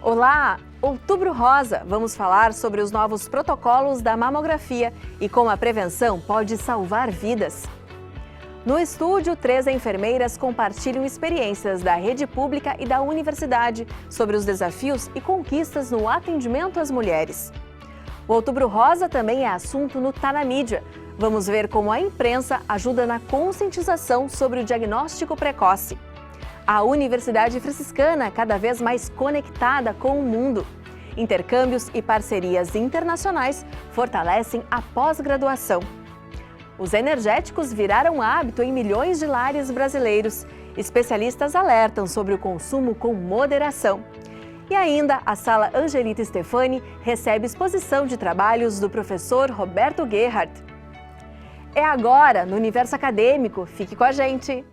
Olá! Outubro Rosa! Vamos falar sobre os novos protocolos da mamografia e como a prevenção pode salvar vidas. No estúdio, 3 enfermeiras compartilham experiências da rede pública e da universidade sobre os desafios e conquistas no atendimento às mulheres. O Outubro Rosa também é assunto no Tá na Mídia. Vamos ver como a imprensa ajuda na conscientização sobre o diagnóstico precoce. A Universidade Franciscana cada vez mais conectada com o mundo. Intercâmbios e parcerias internacionais fortalecem a pós-graduação. Os energéticos viraram hábito em milhões de lares brasileiros. Especialistas alertam sobre o consumo com moderação. E ainda, a Sala Angelita Stefani recebe exposição de trabalhos do professor Roberto Gerhardt. É agora, no Universo Acadêmico. Fique com a gente!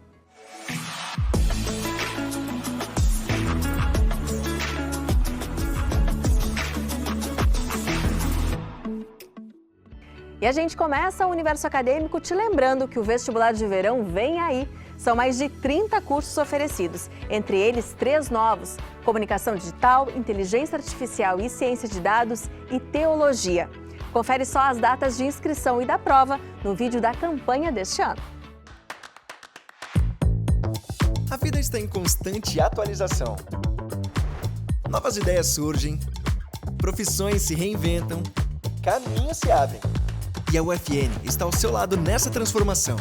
E a gente começa o Universo Acadêmico te lembrando que o vestibular de verão vem aí. São mais de 30 cursos oferecidos, entre eles 3 novos: Comunicação Digital, Inteligência Artificial e Ciência de Dados e Teologia. Confere só as datas de inscrição e da prova no vídeo da campanha deste ano. A vida está em constante atualização. Novas ideias surgem, profissões se reinventam, caminhos se abrem. E a UFN está ao seu lado nessa transformação,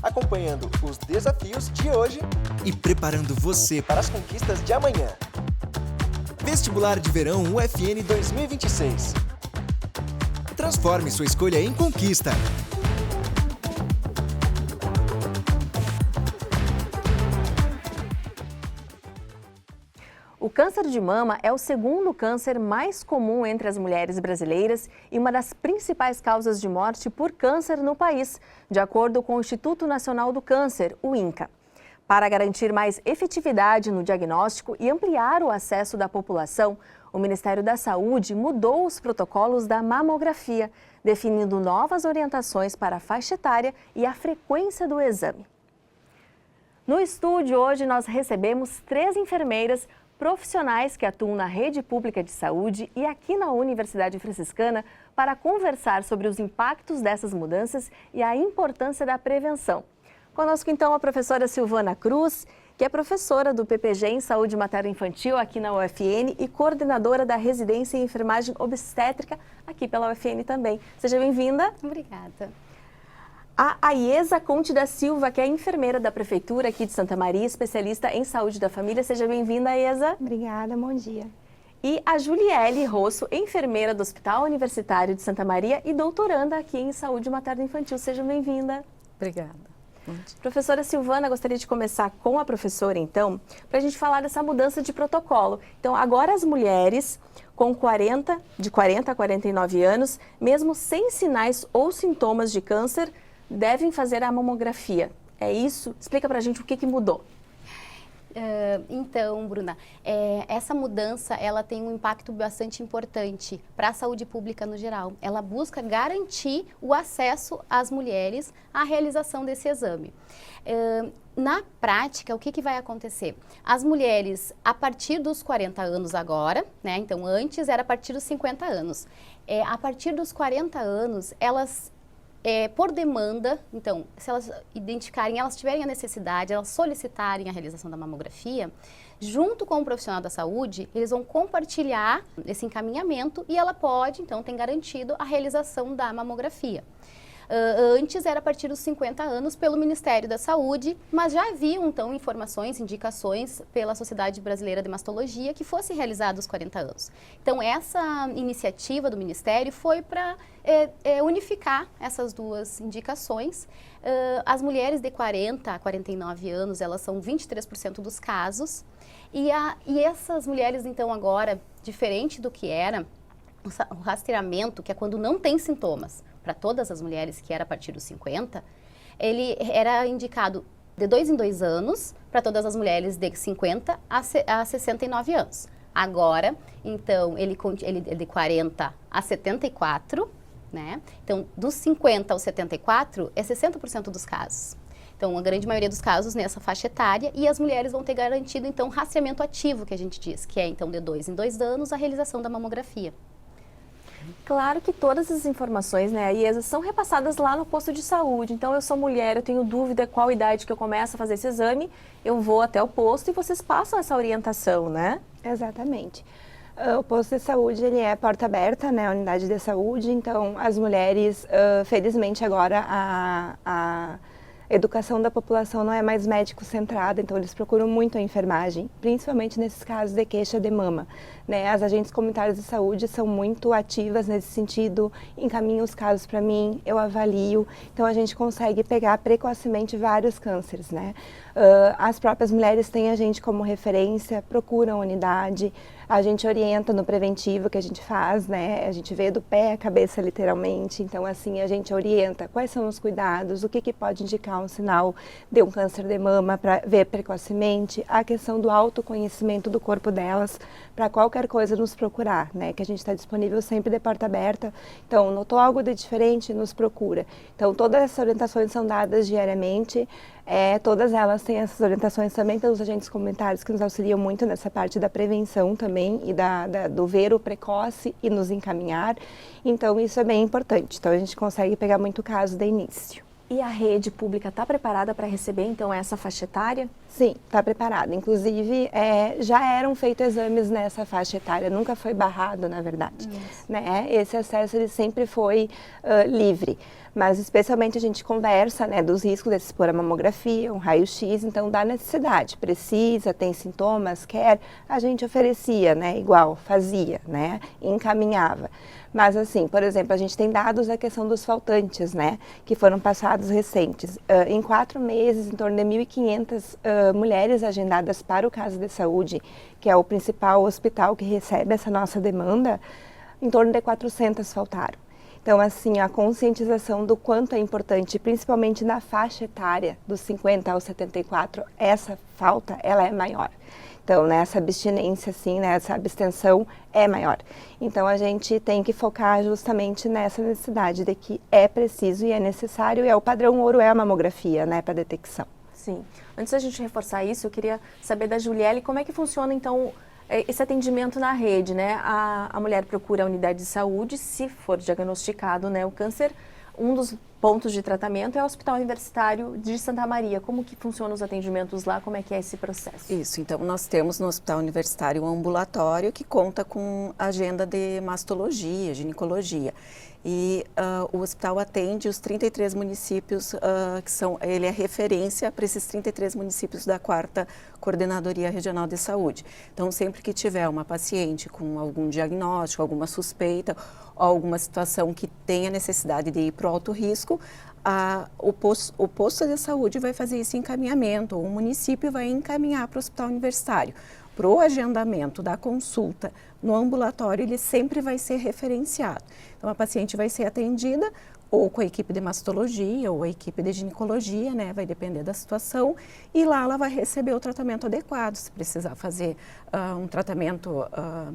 acompanhando os desafios de hoje e preparando você para as conquistas de amanhã. Vestibular de Verão UFN 2026. Transforme sua escolha em conquista. O câncer de mama é o segundo câncer mais comum entre as mulheres brasileiras e uma das principais causas de morte por câncer no país, de acordo com o Instituto Nacional do Câncer, o INCA. Para garantir mais efetividade no diagnóstico e ampliar o acesso da população, o Ministério da Saúde mudou os protocolos da mamografia, definindo novas orientações para a faixa etária e a frequência do exame. No estúdio, hoje, nós recebemos 3 enfermeiras profissionais que atuam na rede pública de saúde e aqui na Universidade Franciscana para conversar sobre os impactos dessas mudanças e a importância da prevenção. Conosco, então, a professora Silvana Cruz, que é professora do PPG em Saúde Materno-Infantil aqui na UFN e coordenadora da residência em enfermagem obstétrica aqui pela UFN também. Seja bem-vinda. Obrigada. A Iesa Conte da Silva, que é enfermeira da Prefeitura aqui de Santa Maria, especialista em saúde da família. Seja bem-vinda, Iesa. Obrigada, bom dia. E a Juliele Rosso, enfermeira do Hospital Universitário de Santa Maria e doutoranda aqui em saúde materno-infantil. Seja bem-vinda. Obrigada. Bom dia. Professora Silvana, gostaria de começar com a professora, então, para a gente falar dessa mudança de protocolo. Então, agora as mulheres de 40 a 49 anos, mesmo sem sinais ou sintomas de câncer, devem fazer a mamografia. É isso? Explica pra gente o que mudou. Então, Bruna, essa mudança ela tem um impacto bastante importante para a saúde pública no geral. Ela busca garantir o acesso às mulheres à realização desse exame. Na prática, o que vai acontecer? As mulheres, a partir dos 40 anos agora, né? Então, antes era a partir dos 50 anos. A partir dos 40 anos, elas por demanda, então, se elas identificarem, elas tiverem a necessidade, elas solicitarem a realização da mamografia, junto com o profissional da saúde, eles vão compartilhar esse encaminhamento e ela pode, então, ter garantido a realização da mamografia. Antes era a partir dos 50 anos pelo Ministério da Saúde, mas já haviam, então, informações, indicações pela Sociedade Brasileira de Mastologia que fosse realizado aos 40 anos. Então, essa iniciativa do Ministério foi para unificar essas duas indicações. As mulheres de 40 a 49 anos, elas são 23% dos casos. E essas mulheres, então, agora, diferente do que era, o rastreamento, que é quando não tem sintomas, para todas as mulheres, que era a partir dos 50, ele era indicado de 2 em 2 anos para todas as mulheres de 50 a 69 anos. Agora, então, ele é de 40 a 74, né? Então, dos 50 aos 74 é 60% dos casos. Então, a grande maioria dos casos nessa faixa etária, e as mulheres vão ter garantido, então, rastreamento ativo, que a gente diz, que é, então, de 2 em 2 anos, a realização da mamografia. Claro que todas as informações, né, IESA, são repassadas lá no posto de saúde. Então, eu sou mulher, eu tenho dúvida qual idade que eu começo a fazer esse exame, eu vou até o posto e vocês passam essa orientação, né? Exatamente. O posto de saúde, ele é porta aberta, né, a unidade de saúde, então as mulheres, felizmente agora a educação da população não é mais médico-centrada, então eles procuram muito a enfermagem, principalmente nesses casos de queixa de mama, né? As agentes comunitárias de saúde são muito ativas nesse sentido, encaminham os casos para mim, eu avalio, então a gente consegue pegar precocemente vários cânceres, né? As próprias mulheres têm a gente como referência, procuram a unidade, a gente orienta no preventivo que a gente faz, né? A gente vê do pé à cabeça literalmente, então assim a gente orienta quais são os cuidados, o que pode indicar um sinal de um câncer de mama para ver precocemente, a questão do autoconhecimento do corpo delas, para qualquer coisa nos procurar, né? Que a gente está disponível sempre de porta aberta, então notou algo de diferente, nos procura. Então todas essas orientações são dadas diariamente. Todas elas têm essas orientações também pelos agentes comunitários que nos auxiliam muito nessa parte da prevenção também e do ver o precoce e nos encaminhar. Então isso é bem importante. Então a gente consegue pegar muito caso de início. E a rede pública está preparada para receber, então, essa faixa etária? Sim, está preparada. Inclusive, já eram feitos exames nessa faixa etária, nunca foi barrado, na verdade. Né? Esse acesso ele sempre foi livre. Mas, especialmente, a gente conversa, né, dos riscos de se expor a mamografia, um raio-x, então, da necessidade. Precisa, tem sintomas, quer, a gente oferecia, né, igual, fazia, né, encaminhava. Mas, assim, por exemplo, a gente tem dados da questão dos faltantes, né, que foram passados recentes. Em 4 meses, em torno de 1.500 mulheres agendadas para o caso de saúde, que é o principal hospital que recebe essa nossa demanda, em torno de 400 faltaram. Então, assim, a conscientização do quanto é importante, principalmente na faixa etária dos 50 aos 74, essa falta, ela é maior. Então, né, essa abstinência, assim, né, essa abstenção é maior. Então, a gente tem que focar justamente nessa necessidade de que é preciso e é necessário, e o padrão ouro é a mamografia, né, para detecção. Sim. Antes da gente reforçar isso, eu queria saber da Juliele como é que funciona, então, esse atendimento na rede, né? A mulher procura a unidade de saúde, se for diagnosticado, né, o câncer, um dos pontos de tratamento é o Hospital Universitário de Santa Maria. Como que funcionam os atendimentos lá? Como é que é esse processo? Isso, então nós temos no Hospital Universitário um ambulatório que conta com agenda de mastologia, ginecologia. E o hospital atende os 33 municípios ele é referência para esses 33 municípios da 4ª Coordenadoria Regional de Saúde. Então, sempre que tiver uma paciente com algum diagnóstico, alguma suspeita, ou alguma situação que tenha necessidade de ir para o alto risco, o posto de saúde vai fazer esse encaminhamento, ou o município vai encaminhar para o Hospital Universitário. Para o agendamento da consulta no ambulatório, ele sempre vai ser referenciado. Então, a paciente vai ser atendida ou com a equipe de mastologia ou a equipe de ginecologia, né, vai depender da situação, e lá ela vai receber o tratamento adequado, se precisar fazer um tratamento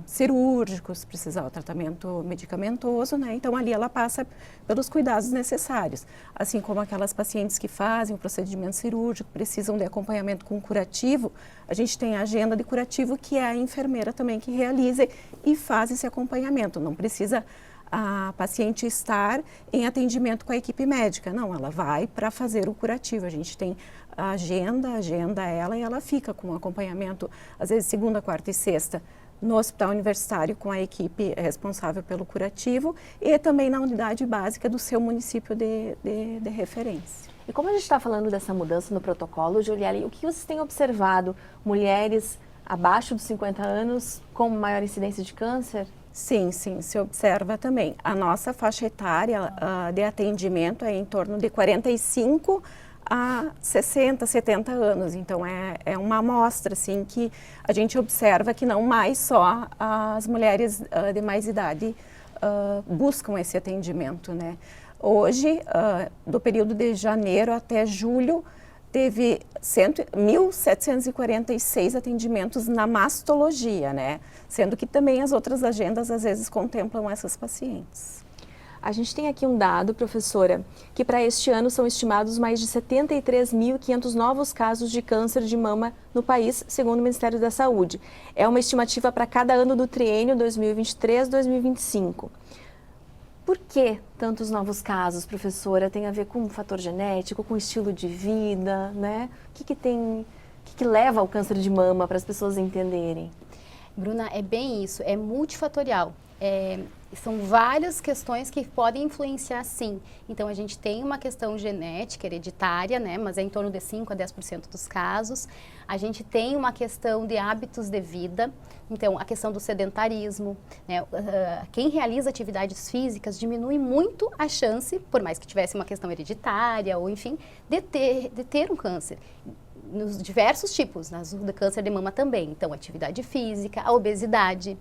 cirúrgico, se precisar um tratamento medicamentoso, né, então ali ela passa pelos cuidados necessários, assim como aquelas pacientes que fazem o procedimento cirúrgico, precisam de acompanhamento com curativo, a gente tem a agenda de curativo, que é a enfermeira também que realiza e faz esse acompanhamento, não precisa a paciente estar em atendimento com a equipe médica. Não, ela vai para fazer o curativo. A gente tem a agenda ela e ela fica com acompanhamento, às vezes segunda, quarta e sexta, no Hospital Universitário com a equipe responsável pelo curativo e também na unidade básica do seu município de referência. E como a gente está falando dessa mudança no protocolo, Juliele, o que vocês têm observado? Mulheres abaixo dos 50 anos com maior incidência de câncer? Sim, se observa também. A nossa faixa etária de atendimento é em torno de 45 a 60, 70 anos. Então, é uma amostra, assim, que a gente observa que não mais só as mulheres de mais idade buscam esse atendimento, né? Hoje, do período de janeiro até julho, teve 1.746 atendimentos na mastologia, né? Sendo que também as outras agendas às vezes contemplam essas pacientes. A gente tem aqui um dado, professora, que para este ano são estimados mais de 73.500 novos casos de câncer de mama no país, segundo o Ministério da Saúde. É uma estimativa para cada ano do triênio 2023-2025. Por que tantos novos casos, professora? Tem a ver com fator genético, com estilo de vida, né? O que leva ao câncer de mama, para as pessoas entenderem? Bruna, é bem isso, é multifatorial. São várias questões que podem influenciar, sim. Então, a gente tem uma questão genética, hereditária, né? Mas é em torno de 5 a 10% dos casos. A gente tem uma questão de hábitos de vida. Então, a questão do sedentarismo, né? Quem realiza atividades físicas diminui muito a chance, por mais que tivesse uma questão hereditária ou, enfim, de ter um câncer. Nos diversos tipos, do câncer de mama também. Então, atividade física, a obesidade.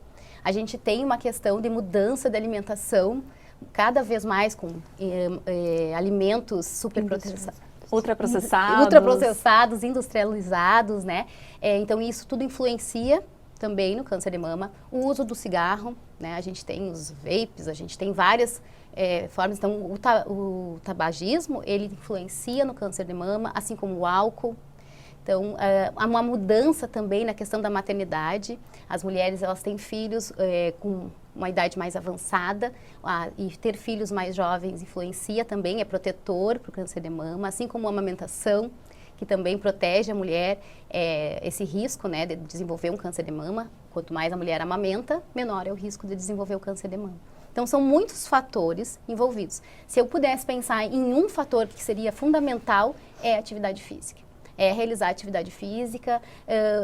A gente tem uma questão de mudança de alimentação, cada vez mais com alimentos ultraprocessados, industrializados, né? Então, isso tudo influencia também no câncer de mama. O uso do cigarro, né? A gente tem os vapes, a gente tem várias formas. Então, o tabagismo, ele influencia no câncer de mama, assim como o álcool. Então, há uma mudança também na questão da maternidade. As mulheres, elas têm filhos com uma idade mais avançada e ter filhos mais jovens influencia também, é protetor para o câncer de mama, assim como a amamentação, que também protege a mulher, esse risco, né, de desenvolver um câncer de mama. Quanto mais a mulher amamenta, menor é o risco de desenvolver o câncer de mama. Então, são muitos fatores envolvidos. Se eu pudesse pensar em um fator que seria fundamental, é a atividade física. Realizar atividade física,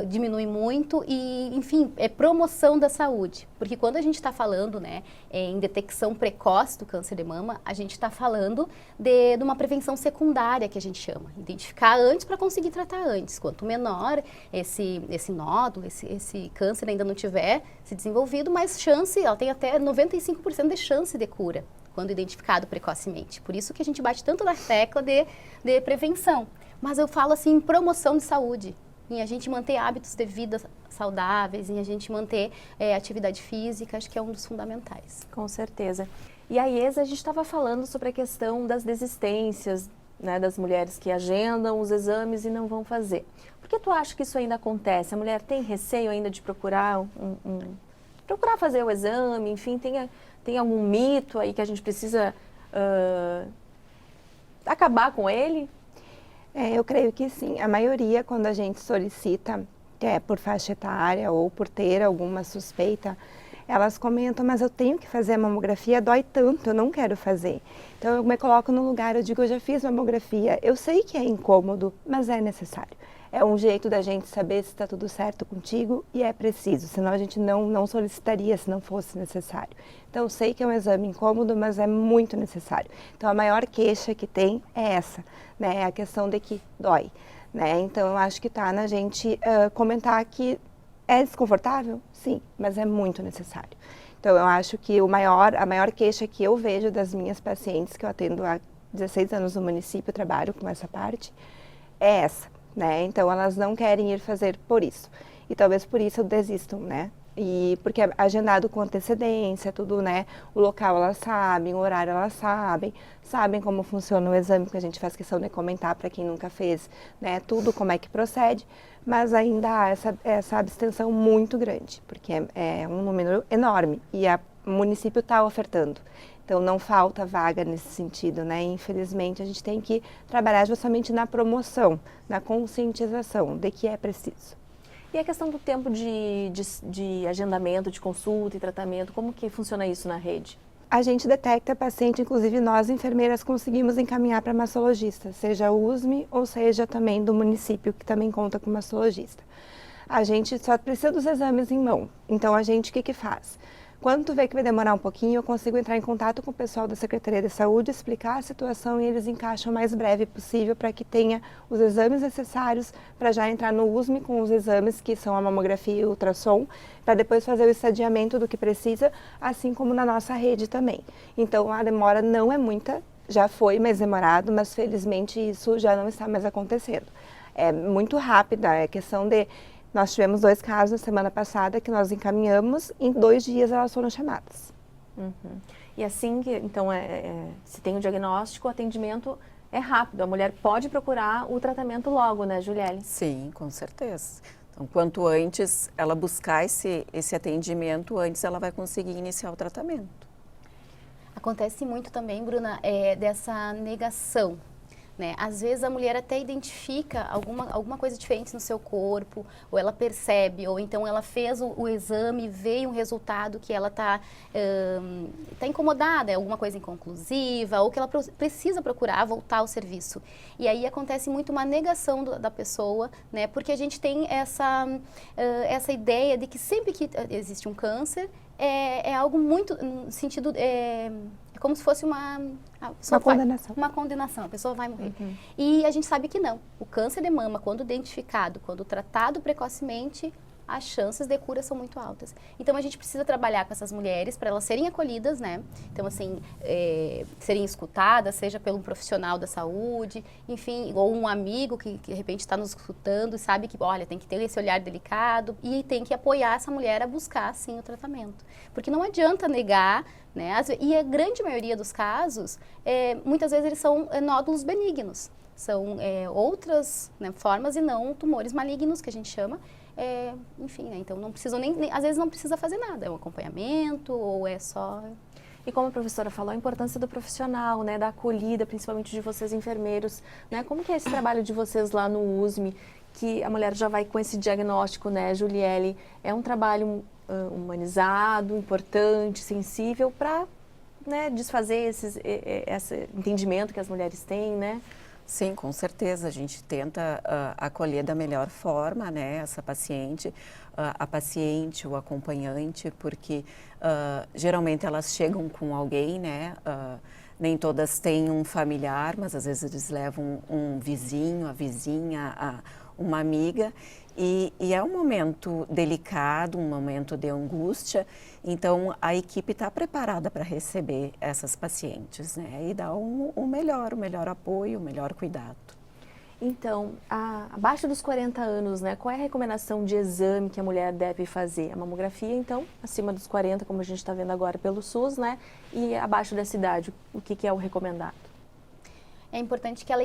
diminui muito e, enfim, é promoção da saúde. Porque quando a gente está falando, né, em detecção precoce do câncer de mama, a gente está falando de uma prevenção secundária, que a gente chama. Identificar antes para conseguir tratar antes. Quanto menor esse nódulo, esse câncer ainda não tiver se desenvolvido, mais chance, ela tem até 95% de chance de cura, quando identificado precocemente. Por isso que a gente bate tanto na tecla de prevenção. Mas eu falo assim, em promoção de saúde, em a gente manter hábitos de vida saudáveis, em a gente manter atividade física, acho que é um dos fundamentais. Com certeza. E a IESA, a gente estava falando sobre a questão das desistências, né, das mulheres que agendam os exames e não vão fazer. Por que tu acha que isso ainda acontece? A mulher tem receio ainda de procurar procurar fazer o exame, enfim, tem algum mito aí que a gente precisa acabar com ele? Eu creio que sim. A maioria, quando a gente solicita, por faixa etária ou por ter alguma suspeita, elas comentam, mas eu tenho que fazer a mamografia, dói tanto, eu não quero fazer. Então, eu me coloco no lugar, eu digo, eu já fiz mamografia, eu sei que é incômodo, mas é necessário. É um jeito da gente saber se está tudo certo contigo e é preciso, senão a gente não solicitaria se não fosse necessário. Então, eu sei que é um exame incômodo, mas é muito necessário. Então, a maior queixa que tem é essa, né? É a questão de que dói, né? Então, eu acho que está na gente comentar que é desconfortável? Sim, mas é muito necessário. Então, eu acho que a maior queixa que eu vejo das minhas pacientes, que eu atendo há 16 anos no município, trabalho com essa parte, é essa, né? Então, elas não querem ir fazer por isso. E talvez por isso desistam, né? E porque é agendado com antecedência, tudo, né? O local elas sabem, o horário elas sabem como funciona o exame, que a gente faz questão de comentar para quem nunca fez, né? Tudo como é que procede, mas ainda há essa abstenção muito grande, porque é um número enorme e o município está ofertando. Então, não falta vaga nesse sentido, né? Infelizmente, a gente tem que trabalhar justamente na promoção, na conscientização de que é preciso. E a questão do tempo de agendamento, de consulta e tratamento, como que funciona isso na rede? A gente detecta paciente, inclusive nós, enfermeiras, conseguimos encaminhar para mastologista, seja o USM ou seja também do município, que também conta com mastologista. A gente só precisa dos exames em mão, então a gente o que faz? Quando tu vê que vai demorar um pouquinho, eu consigo entrar em contato com o pessoal da Secretaria de Saúde, explicar a situação e eles encaixam o mais breve possível para que tenha os exames necessários para já entrar no USM com os exames que são a mamografia e o ultrassom, para depois fazer o estadiamento do que precisa, assim como na nossa rede também. Então a demora não é muita, já foi mais demorado, mas felizmente isso já não está mais acontecendo. É muito rápida, é questão de... Nós tivemos 2 casos na semana passada que nós encaminhamos, em 2 dias elas foram chamadas. Uhum. E assim que, então, se tem o diagnóstico, o atendimento é rápido. A mulher pode procurar o tratamento logo, né, Juliele? Sim, com certeza. Então, quanto antes ela buscar esse atendimento, antes ela vai conseguir iniciar o tratamento. Acontece muito também, Bruna, dessa negação, né? Às vezes a mulher até identifica alguma coisa diferente no seu corpo, ou ela percebe, ou então ela fez o exame, veio um resultado que ela está incomodada, é alguma coisa inconclusiva, ou que ela precisa procurar voltar ao serviço. E aí acontece muito uma negação da pessoa, né? Porque a gente tem essa ideia de que sempre que existe um câncer, é algo muito, no sentido, como se fosse uma condenação. Uma condenação, a pessoa vai morrer. Uhum. E a gente sabe que não. O câncer de mama, quando identificado, quando tratado precocemente, as chances de cura são muito altas. Então, a gente precisa trabalhar com essas mulheres para elas serem acolhidas, né? Então, assim, serem escutadas, seja pelo profissional da saúde, enfim, ou um amigo que de repente está nos escutando e sabe que, olha, tem que ter esse olhar delicado e tem que apoiar essa mulher a buscar, sim, o tratamento. Porque não adianta negar, né? E a grande maioria dos casos, muitas vezes eles são nódulos benignos. São outras, né, formas e não tumores malignos, que a gente chama. Enfim, né? Então não precisam às vezes não precisa fazer nada, é um acompanhamento ou é só... E como a professora falou, a importância do profissional, né, da acolhida, principalmente de vocês enfermeiros, né? Como que é esse trabalho de vocês lá no USME, que a mulher já vai com esse diagnóstico, né, Juliele? É um trabalho humanizado, importante, sensível para, né, desfazer esse entendimento que as mulheres têm, né? Sim, com certeza. A gente tenta acolher da melhor forma, né, essa paciente, a paciente, o acompanhante, porque geralmente elas chegam com alguém, né? Nem todas têm um familiar, mas às vezes eles levam um vizinho, a vizinha, uma amiga. E é um momento delicado, um momento de angústia, então a equipe está preparada para receber essas pacientes, né? E dar o melhor apoio, o melhor cuidado. Então, abaixo dos 40 anos, né, qual é a recomendação de exame que a mulher deve fazer? A mamografia, então, acima dos 40, como a gente está vendo agora pelo SUS, né? E abaixo dessa idade, o que é o recomendado? É importante que ela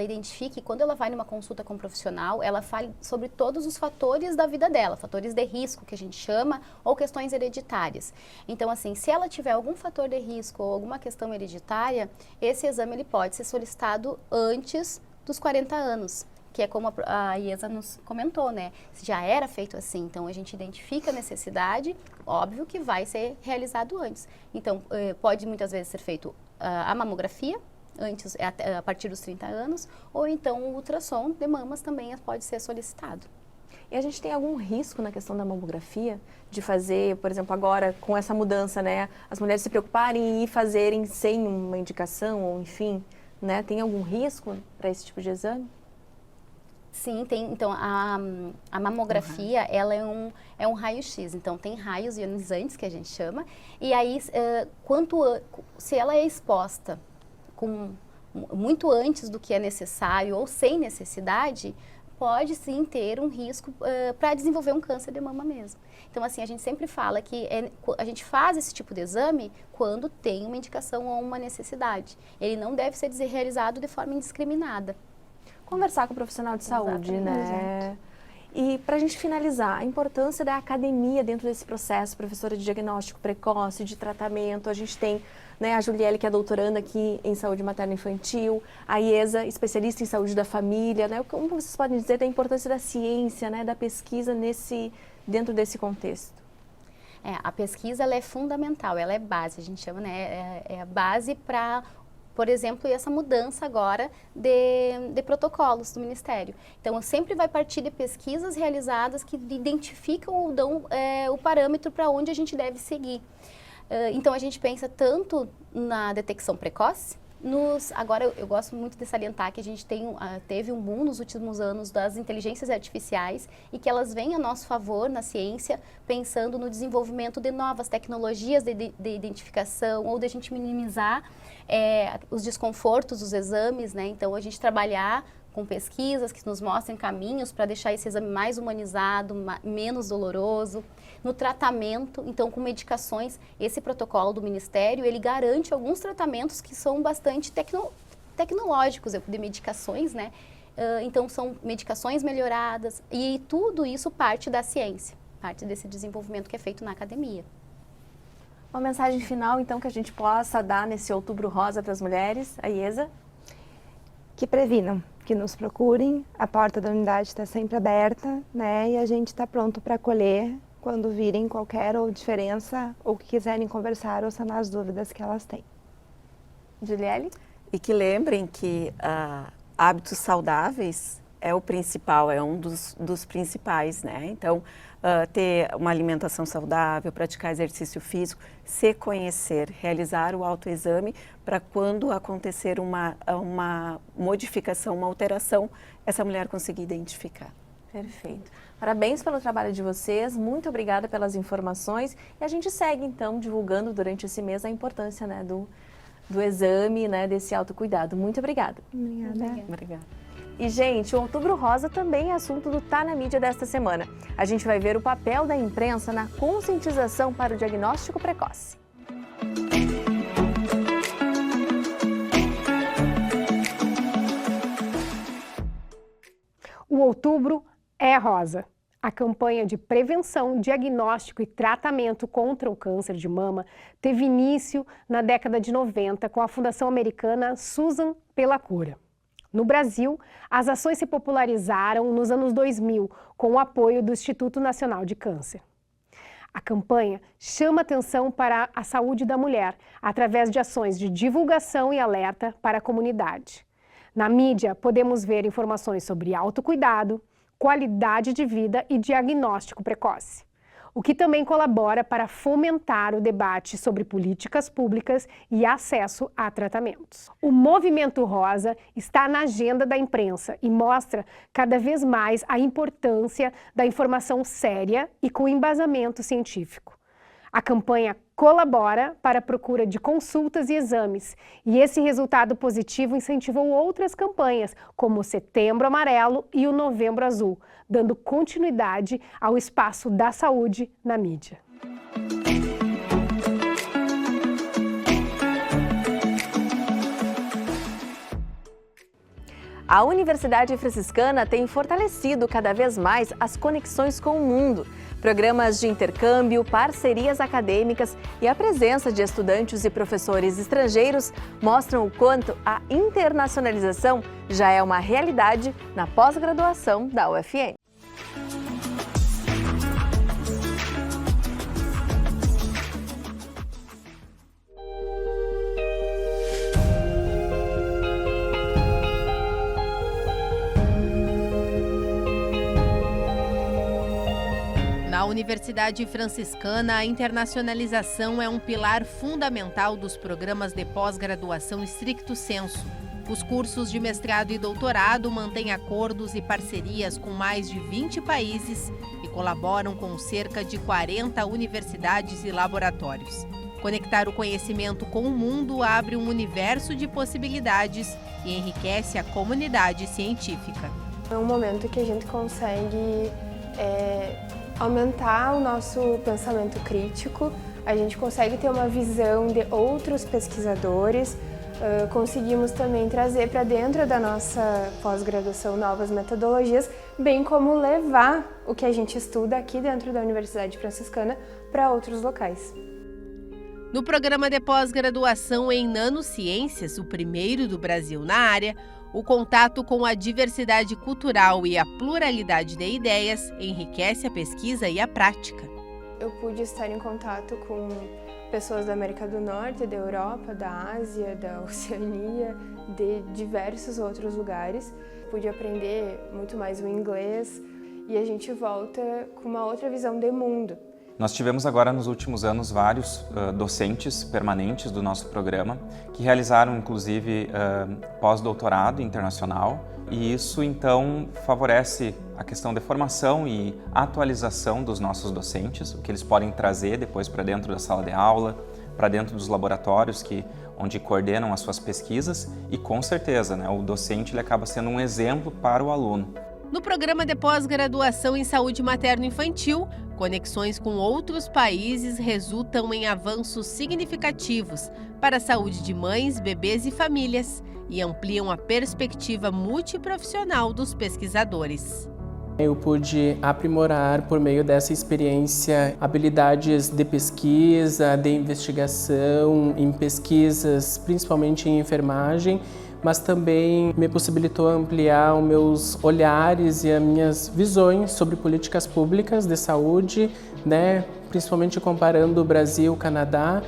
identifique, quando ela vai numa consulta com um profissional, ela fale sobre todos os fatores da vida dela, fatores de risco, que a gente chama, ou questões hereditárias. Então, assim, se ela tiver algum fator de risco ou alguma questão hereditária, esse exame ele pode ser solicitado antes dos 40 anos, que é como a Iesa nos comentou, né? Já era feito assim, então a gente identifica a necessidade, óbvio que vai ser realizado antes. Então, pode muitas vezes ser feito a mamografia, antes, a partir dos 30 anos, ou então o ultrassom de mamas também pode ser solicitado. E a gente tem algum risco na questão da mamografia, de fazer, por exemplo, agora com essa mudança, né, as mulheres se preocuparem e fazerem sem uma indicação, ou enfim, né, tem algum risco para esse tipo de exame? Sim, tem. Então, a mamografia, ela é um raio-x. Então, tem raios ionizantes, que a gente chama, e aí, se ela é exposta muito antes do que é necessário ou sem necessidade, pode sim ter um risco para desenvolver um câncer de mama mesmo. Então, assim, a gente sempre fala que a gente faz esse tipo de exame quando tem uma indicação ou uma necessidade. Ele não deve ser realizado de forma indiscriminada. Conversar com o profissional de saúde, Exatamente. né? E para a gente finalizar, a importância da academia dentro desse processo, professora de diagnóstico precoce, de tratamento. A gente tem, né, a Juliele, que é doutoranda aqui em saúde materno-infantil, a Iesa, especialista em saúde da família, né? Como vocês podem dizer da importância da ciência, né, da pesquisa dentro desse contexto? A pesquisa ela é fundamental, ela é base, a gente chama, né? É a base para, por exemplo, essa mudança agora de protocolos do Ministério. Então, sempre vai partir de pesquisas realizadas que identificam ou dão o parâmetro para onde a gente deve seguir. Então, a gente pensa tanto na detecção precoce, agora eu gosto muito de salientar que a gente teve um boom nos últimos anos das inteligências artificiais e que elas vêm a nosso favor na ciência, pensando no desenvolvimento de novas tecnologias de identificação ou de a gente minimizar os desconfortos dos exames, né? Então, a gente trabalhar com pesquisas que nos mostrem caminhos para deixar esse exame mais humanizado, menos doloroso. No tratamento, então com medicações, esse protocolo do Ministério, ele garante alguns tratamentos que são bastante tecnológicos, de medicações, né? Então são medicações melhoradas e tudo isso parte da ciência, parte desse desenvolvimento que é feito na academia. Uma mensagem final, então, que a gente possa dar nesse Outubro Rosa para as mulheres, a Iesa? Que previnam, que nos procurem, a porta da unidade está sempre aberta, né? E a gente está pronto para acolher quando virem qualquer diferença ou que quiserem conversar ou sanar as dúvidas que elas têm. Juliele? E que lembrem que hábitos saudáveis é o principal, é um dos principais, né? Então, ter uma alimentação saudável, praticar exercício físico, se conhecer, realizar o autoexame para quando acontecer uma modificação, uma alteração, essa mulher conseguir identificar. Perfeito. Parabéns pelo trabalho de vocês, muito obrigada pelas informações e a gente segue então divulgando durante esse mês a importância, né, do exame, né, desse autocuidado. Muito obrigada. Obrigada. E, gente, o Outubro Rosa também é assunto do Tá na Mídia desta semana. A gente vai ver o papel da imprensa na conscientização para o diagnóstico precoce. O Outubro é Rosa. A campanha de prevenção, diagnóstico e tratamento contra o câncer de mama teve início na década de 90 com a fundação americana Susan pela Cura. No Brasil, as ações se popularizaram nos anos 2000 com o apoio do Instituto Nacional de Câncer. A campanha chama atenção para a saúde da mulher através de ações de divulgação e alerta para a comunidade. Na mídia, podemos ver informações sobre autocuidado, qualidade de vida e diagnóstico precoce, o que também colabora para fomentar o debate sobre políticas públicas e acesso a tratamentos. O Movimento Rosa está na agenda da imprensa e mostra cada vez mais a importância da informação séria e com embasamento científico. A campanha colabora para a procura de consultas e exames, e esse resultado positivo incentivou outras campanhas, como o Setembro Amarelo e o Novembro Azul, dando continuidade ao espaço da saúde na mídia. A Universidade Franciscana tem fortalecido cada vez mais as conexões com o mundo. Programas de intercâmbio, parcerias acadêmicas e a presença de estudantes e professores estrangeiros mostram o quanto a internacionalização já é uma realidade na pós-graduação da UFN. Na Universidade Franciscana, a internacionalização é um pilar fundamental dos programas de pós-graduação stricto sensu. Os cursos de mestrado e doutorado mantêm acordos e parcerias com mais de 20 países e colaboram com cerca de 40 universidades e laboratórios. Conectar o conhecimento com o mundo abre um universo de possibilidades e enriquece a comunidade científica. É um momento que a gente consegue aumentar o nosso pensamento crítico, a gente consegue ter uma visão de outros pesquisadores, conseguimos também trazer para dentro da nossa pós-graduação novas metodologias, bem como levar o que a gente estuda aqui dentro da Universidade Franciscana para outros locais. No programa de pós-graduação em nanociências, o primeiro do Brasil na área, o contato com a diversidade cultural e a pluralidade de ideias enriquece a pesquisa e a prática. Eu pude estar em contato com pessoas da América do Norte, da Europa, da Ásia, da Oceania, de diversos outros lugares. Pude aprender muito mais o inglês e a gente volta com uma outra visão de mundo. Nós tivemos agora nos últimos anos vários docentes permanentes do nosso programa que realizaram inclusive pós-doutorado internacional e isso então favorece a questão de formação e atualização dos nossos docentes, o que eles podem trazer depois para dentro da sala de aula, para dentro dos laboratórios onde coordenam as suas pesquisas e, com certeza, né, o docente ele acaba sendo um exemplo para o aluno. No programa de pós-graduação em saúde materno-infantil, conexões com outros países resultam em avanços significativos para a saúde de mães, bebês e famílias e ampliam a perspectiva multiprofissional dos pesquisadores. Eu pude aprimorar, por meio dessa experiência, habilidades de pesquisa, de investigação, em pesquisas, principalmente em enfermagem, mas também me possibilitou ampliar os meus olhares e as minhas visões sobre políticas públicas de saúde, né? Principalmente comparando o Brasil e o Canadá.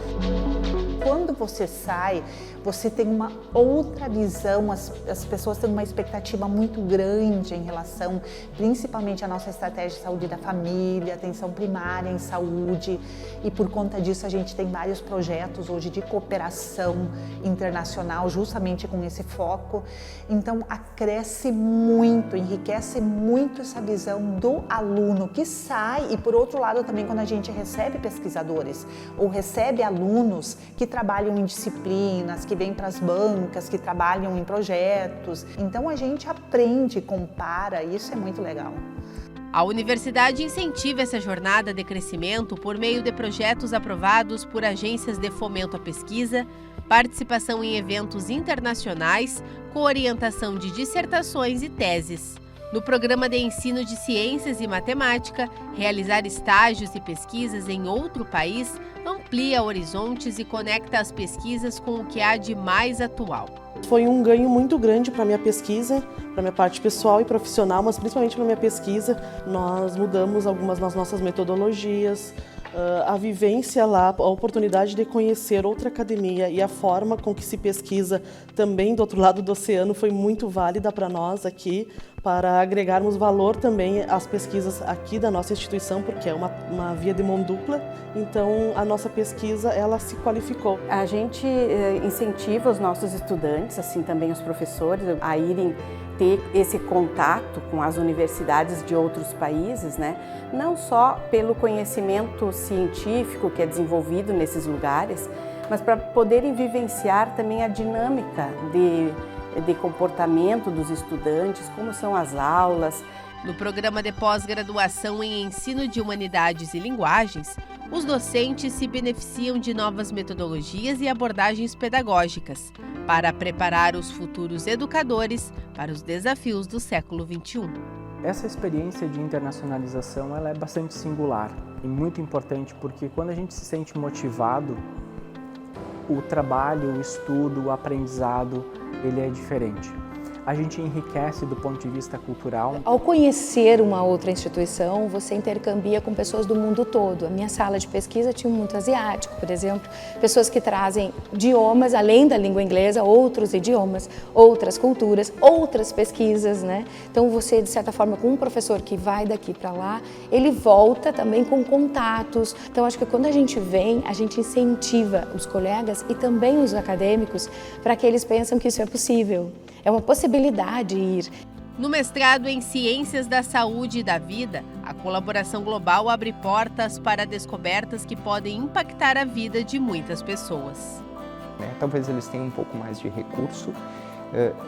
Quando você sai, você tem uma outra visão, as pessoas têm uma expectativa muito grande em relação, principalmente à nossa estratégia de saúde da família, atenção primária em saúde, e por conta disso a gente tem vários projetos hoje de cooperação internacional, justamente com esse foco. Então acresce muito, enriquece muito essa visão do aluno que sai, e por outro lado também quando a gente recebe pesquisadores ou recebe alunos que trabalham em disciplinas, que vêm para as bancas, que trabalham em projetos. Então a gente aprende, compara, e isso é muito legal. A universidade incentiva essa jornada de crescimento por meio de projetos aprovados por agências de fomento à pesquisa, participação em eventos internacionais, com orientação de dissertações e teses. No programa de ensino de ciências e matemática, realizar estágios e pesquisas em outro país amplia horizontes e conecta as pesquisas com o que há de mais atual. Foi um ganho muito grande para a minha pesquisa, para a minha parte pessoal e profissional, mas principalmente para a minha pesquisa. Nós mudamos algumas das nossas metodologias, a vivência lá, a oportunidade de conhecer outra academia e a forma com que se pesquisa também do outro lado do oceano foi muito válida para nós aqui, para agregarmos valor também às pesquisas aqui da nossa instituição, porque é uma via de mão dupla, então a nossa pesquisa ela se qualificou. A gente incentiva os nossos estudantes, assim também os professores, a irem ter esse contato com as universidades de outros países, né? Não só pelo conhecimento científico que é desenvolvido nesses lugares, mas para poderem vivenciar também a dinâmica de comportamento dos estudantes, como são as aulas. No programa de pós-graduação em ensino de humanidades e linguagens, os docentes se beneficiam de novas metodologias e abordagens pedagógicas para preparar os futuros educadores para os desafios do século XXI. Essa experiência de internacionalização ela é bastante singular e muito importante porque quando a gente se sente motivado, o trabalho, o estudo, o aprendizado, ele é diferente. A gente enriquece do ponto de vista cultural. Ao conhecer uma outra instituição, você intercambia com pessoas do mundo todo. A minha sala de pesquisa tinha muito asiático, por exemplo, pessoas que trazem idiomas, além da língua inglesa, outros idiomas, outras culturas, outras pesquisas, né? Então você, de certa forma, com um professor que vai daqui para lá, ele volta também com contatos. Então acho que quando a gente vem, a gente incentiva os colegas e também os acadêmicos para que eles pensem que isso é possível. É uma possibilidade ir. No mestrado em Ciências da Saúde e da Vida, a colaboração global abre portas para descobertas que podem impactar a vida de muitas pessoas. Talvez eles tenham um pouco mais de recurso,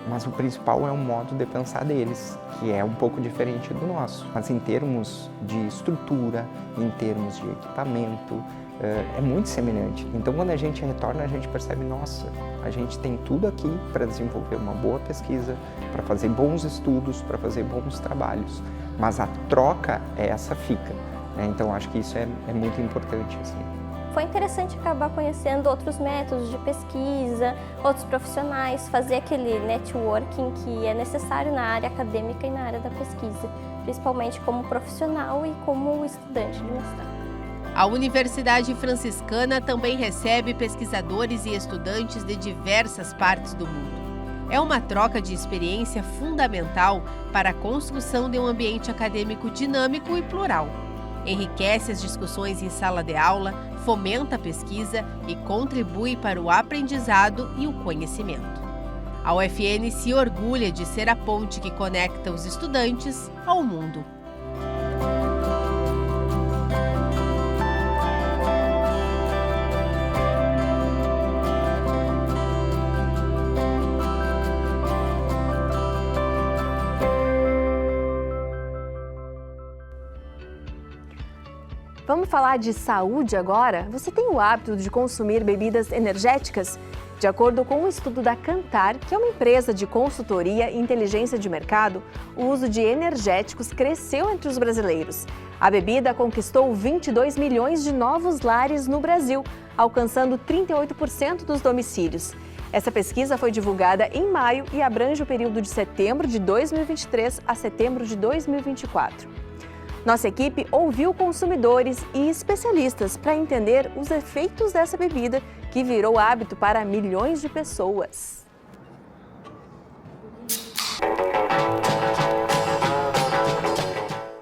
mas o principal é o modo de pensar deles, que é um pouco diferente do nosso. Mas em termos de estrutura, em termos de equipamento, é muito semelhante. Então quando a gente retorna, a gente percebe, nossa, a gente tem tudo aqui para desenvolver uma boa pesquisa, para fazer bons estudos, para fazer bons trabalhos. Mas a troca, essa fica. Então acho que isso é muito importante. Assim. Foi interessante acabar conhecendo outros métodos de pesquisa, outros profissionais, fazer aquele networking que é necessário na área acadêmica e na área da pesquisa, principalmente como profissional e como estudante de mestrado. A Universidade Franciscana também recebe pesquisadores e estudantes de diversas partes do mundo. É uma troca de experiência fundamental para a construção de um ambiente acadêmico dinâmico e plural. Enriquece as discussões em sala de aula, fomenta a pesquisa e contribui para o aprendizado e o conhecimento. A UFN se orgulha de ser a ponte que conecta os estudantes ao mundo. Vamos falar de saúde agora? Você tem o hábito de consumir bebidas energéticas? De acordo com um estudo da Kantar, que é uma empresa de consultoria e inteligência de mercado, o uso de energéticos cresceu entre os brasileiros. A bebida conquistou 22 milhões de novos lares no Brasil, alcançando 38% dos domicílios. Essa pesquisa foi divulgada em maio e abrange o período de setembro de 2023 a setembro de 2024. Nossa equipe ouviu consumidores e especialistas para entender os efeitos dessa bebida que virou hábito para milhões de pessoas.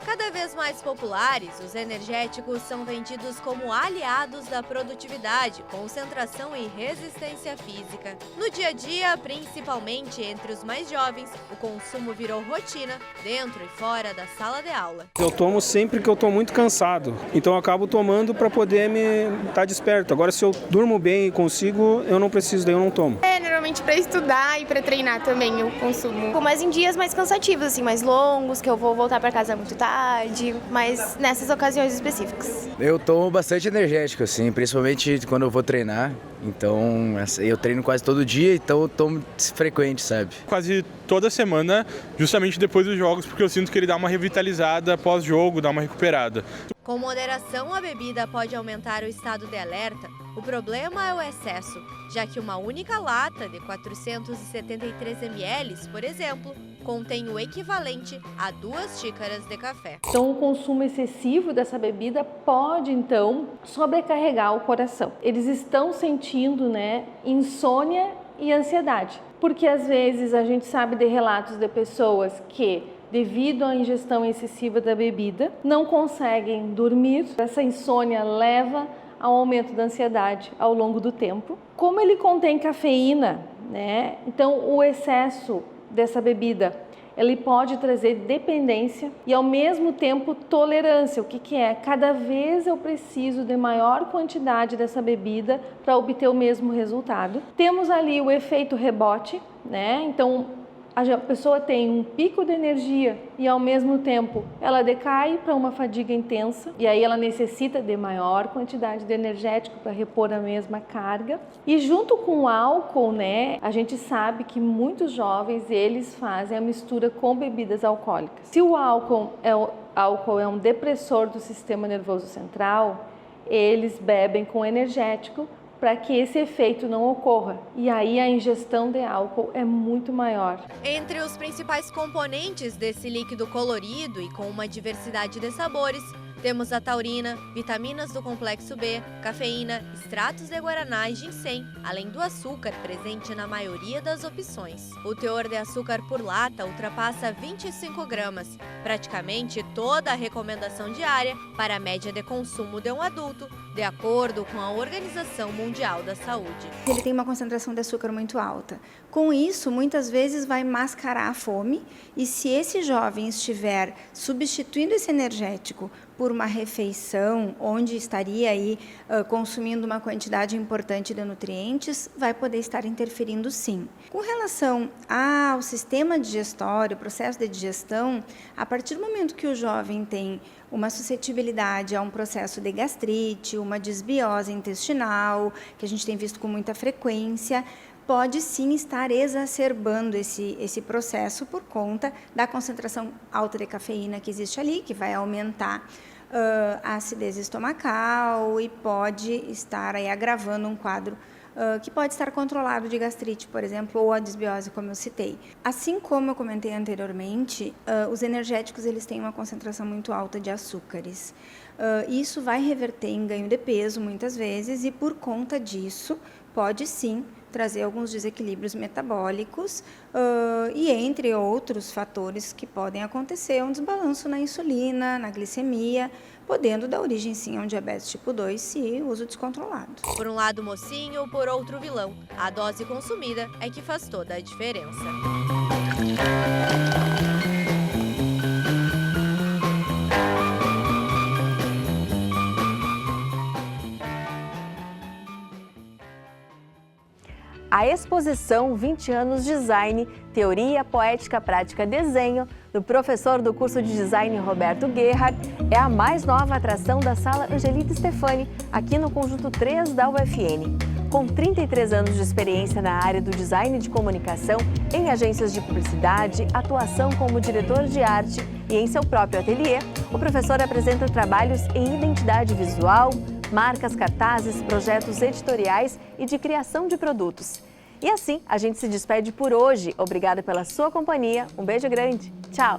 Cada vez mais populares, os energéticos são vendidos como aliados da produtividade, concentração e resistência física. No dia a dia, principalmente entre os mais jovens, o consumo virou rotina dentro e fora da sala de aula. Eu tomo sempre que eu estou muito cansado, então eu acabo tomando para poder me estar desperto. Agora, se eu durmo bem e consigo, eu não preciso, daí eu não tomo. Normalmente para estudar e para treinar também eu consumo. Mas em dias mais cansativos, assim, mais longos, que eu vou voltar para casa muito tarde, mas nessas ocasiões específicas. Eu tomo bastante energético, assim, principalmente quando eu vou treinar. Então, eu treino quase todo dia, então eu tomo frequente, sabe? Quase toda semana, justamente depois dos jogos, porque eu sinto que ele dá uma revitalizada pós-jogo, dá uma recuperada. Com moderação, a bebida pode aumentar o estado de alerta. O problema é o excesso, já que uma única lata de 473 ml, por exemplo, contém o equivalente a 2 xícaras de café. Então, o consumo excessivo dessa bebida pode, então, sobrecarregar o coração. Eles estão sentindo, insônia e ansiedade. Porque, às vezes, a gente sabe de relatos de pessoas que, devido à ingestão excessiva da bebida, não conseguem dormir. Essa insônia leva ao aumento da ansiedade ao longo do tempo. Como ele contém cafeína, então o excesso dessa bebida, ele pode trazer dependência e ao mesmo tempo tolerância. O que é? Cada vez eu preciso de maior quantidade dessa bebida para obter o mesmo resultado. Temos ali o efeito rebote, então a pessoa tem um pico de energia e ao mesmo tempo ela decai para uma fadiga intensa e aí ela necessita de maior quantidade de energético para repor a mesma carga. E junto com o álcool, a gente sabe que muitos jovens eles fazem a mistura com bebidas alcoólicas. Se o álcool é um depressor do sistema nervoso central, eles bebem com energético para que esse efeito não ocorra. E aí a ingestão de álcool é muito maior. Entre os principais componentes desse líquido colorido e com uma diversidade de sabores, temos a taurina, vitaminas do complexo B, cafeína, extratos de guaraná e ginseng, além do açúcar presente na maioria das opções. O teor de açúcar por lata ultrapassa 25 gramas, praticamente toda a recomendação diária para a média de consumo de um adulto, de acordo com a Organização Mundial da Saúde. Ele tem uma concentração de açúcar muito alta. Com isso, muitas vezes vai mascarar a fome e se esse jovem estiver substituindo esse energético por uma refeição onde estaria aí consumindo uma quantidade importante de nutrientes, vai poder estar interferindo sim. Com relação ao sistema digestório, processo de digestão, a partir do momento que o jovem tem uma suscetibilidade a um processo de gastrite, uma desbiose intestinal, que a gente tem visto com muita frequência, pode sim estar exacerbando esse processo por conta da concentração alta de cafeína que existe ali, que vai aumentar a acidez estomacal e pode estar aí agravando um quadro que pode estar controlado de gastrite, por exemplo, ou a desbiose, como eu citei. Assim como eu comentei anteriormente, os energéticos eles têm uma concentração muito alta de açúcares. Isso vai reverter em ganho de peso muitas vezes e por conta disso pode sim trazer alguns desequilíbrios metabólicos e entre outros fatores que podem acontecer, um desbalanço na insulina, na glicemia, podendo dar origem sim a um diabetes tipo 2 se uso descontrolado. Por um lado mocinho, por outro vilão. A dose consumida é que faz toda a diferença. A exposição 20 anos Design, Teoria, Poética, Prática, Desenho do professor do curso de design Roberto Gerhard, é a mais nova atração da Sala Angelita Stefani, aqui no Conjunto 3 da UFN. Com 33 anos de experiência na área do design de comunicação, em agências de publicidade, atuação como diretor de arte e em seu próprio ateliê, o professor apresenta trabalhos em identidade visual, marcas, cartazes, projetos editoriais e de criação de produtos. E assim, a gente se despede por hoje. Obrigada pela sua companhia. Um beijo grande. Tchau!